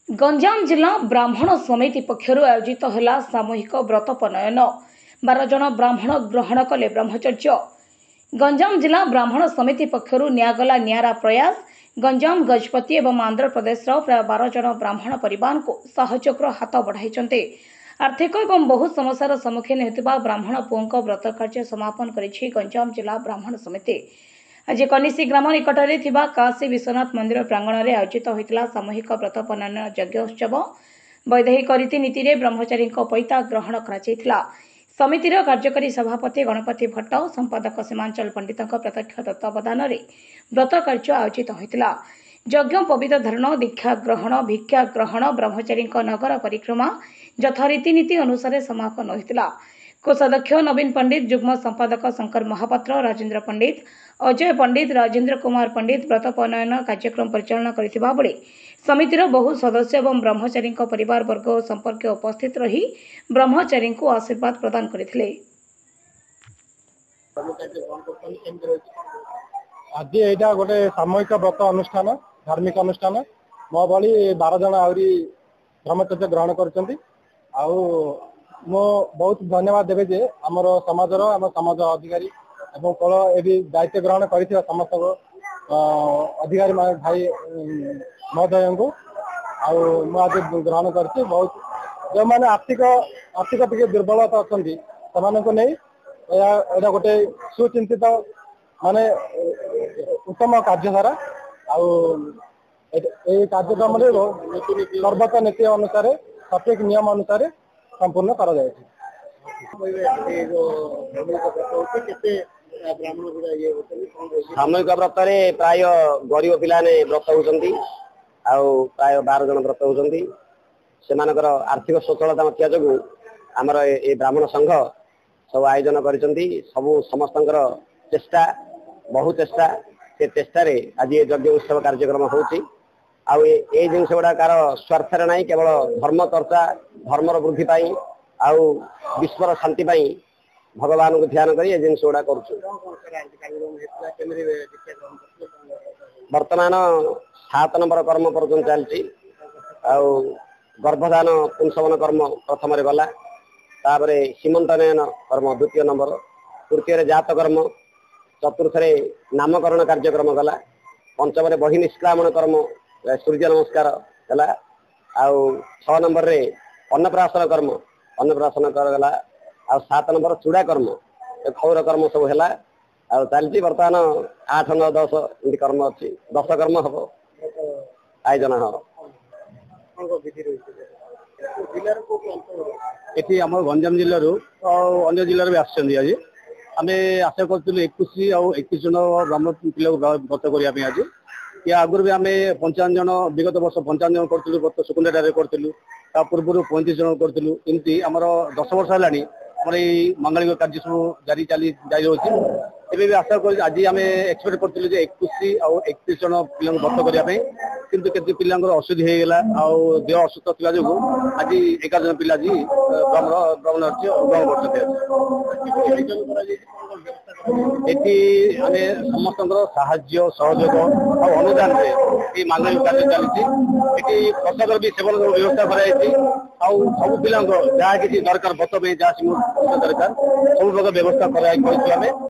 गंजाम जिला ब्राह्मण समिति पक्षर आयोजित है सामूहिक व्रत पनयन 12 जन ब्राह्मण ग्रहण कले ब्रह्मचर्य। गंजाम जिला ब्राह्मण समिति पक्षर निगला निरा प्रयास। गंजाम गजपति एवं आंध्र प्रदेश प्राय 12 जन ब्राह्मण परिवार को सहयोग हाथ बढ़ाई। आर्थिक और बहु समस्यार सम्मुखीन होता ब्राह्मण पुओं व्रत कार्य समापन करिछि गंजाम जिला ब्राह्मण समिति। आज कनिसी ग्राम निकट में काशी विश्वनाथ मंदिर प्रांगण में आयोजित होता सामूहिक व्रत पनयन यज्ञ उत्सव। वैदेहिक रीतिनीति ब्रह्मचारी पैता ग्रहण कर समितिर कार्यकारी सभापति गणपति भट्ट संपादक सीमांचल पंडित प्रत्यक्ष तत्वावधान व्रत कार्य आयोजित होता। यज्ञ पवित्र धारण दीक्षा ग्रहण भिक्षा ग्रहण ब्रह्मचारी नगर परिक्रमा यथा रीतिनीति अनुसार समापन होता। कोषाध्यक्ष नवीन पंडित, जुग्म संपादक शंकर महापात्र, राजेंद्र पंडित, अजय पंडित, राजेंद्र कुमार पंडित व्रत पनयन कार्यक्रम परिचालना करथिबा बेले समितिर बहु सदस्य एवं ब्रह्मचारी परिवार वर्ग और संपर्क उपस्थित रही ब्रह्मचारी को आशीर्वाद प्रदान करथिले। आज एटा गोटे सामूहिक व्रत अनुष्ठान धार्मिक अनुष्ठान मो भली 12 जन आउरी ब्रह्मचर्य ग्रहण करछंती। मो बहुत धन्यवाद देवे जे आमर समाज अधिकारी एवं कल ए दायित्व ग्रहण कर समस्त अधिकारी भाई महोदय को आज ग्रहण कर बहुत जो मैंने आर्थिक टे दुर्बलता अच्छा से गोटे सुचिंतित माने उत्तम कार्यधारा कार्यक्रम सर्वत नीति अनुसार सठिक नियम अनुसार संपूर्ण करा जाए। सामूहिक व्रत प्राय गरीब पिलाने व्रत होती प्राय 12 जन व्रत होती से आर्थिक स्वच्छलता जो आमर ये ब्राह्मण संघ सब आयोजन कर समस्त चेष्टा बहु चेष्टा से चेष्टा आज ये यज्ञ उत्सव कार्यक्रम होची ये जिन गुड़ाकार स्वार्थर नहीं केवल धर्म चर्चा धर्मर वृद्धि पाई आउ विश्वर शांति पाई भगवान को ध्यान कर जिन गुड़ा कर वर्तमान 7 नंबर कर्म पर्यटन चलती गर्भधान पुंसवन कर्म प्रथम गला सीमंतनयन कर्म द्वितीय नंबर तृतीय जात कर्म चतुर्थ नामकरण कार्यक्रम गला पंचम बहि निष्कामन कर्म सूर्य नमस्कार है 6 नंबर रे अन्नप्राशन कर्म अन्नप्राशन करगला 7 नंबर चूड़ा कर्म खौर कर्म सब है चलती बर्तमान 8 9 10 एमती कर्म अच्छी 10 कर्म हम आयोजन हम ये आम गंजाम जिलूर अन्य जिले भी आज आम आशा करूँ 21 और 21 जन ब्राह्मण पिला व्रत करने आज या आगुरी भी आम 55 जन विगत वर्ष 55 जन करूँ व्रत सुकुंडा करूँ पूर्व 35 जन करूँ एमती आमर 10 वर्ष है मांगलिक कार्य सब जारी जारी भी आशा कर आज आम एक्सपेक्ट करूँ 21 और 31 जन पिला व्रत करने किंतु केते पिला असुविधा होगा देह असुस्थ थी जो आज 11 जन पिला ग्रहण कर समस्त साहाय्य सहयोग और अनुदान से मांगलिक कार्य चलती प्रसाद भी सेवन व्यवस्था कराई सब पिला जहाँ किसी दरकार व्रत में जहाँ दरकार सब प्रकार व्यवस्था कराई।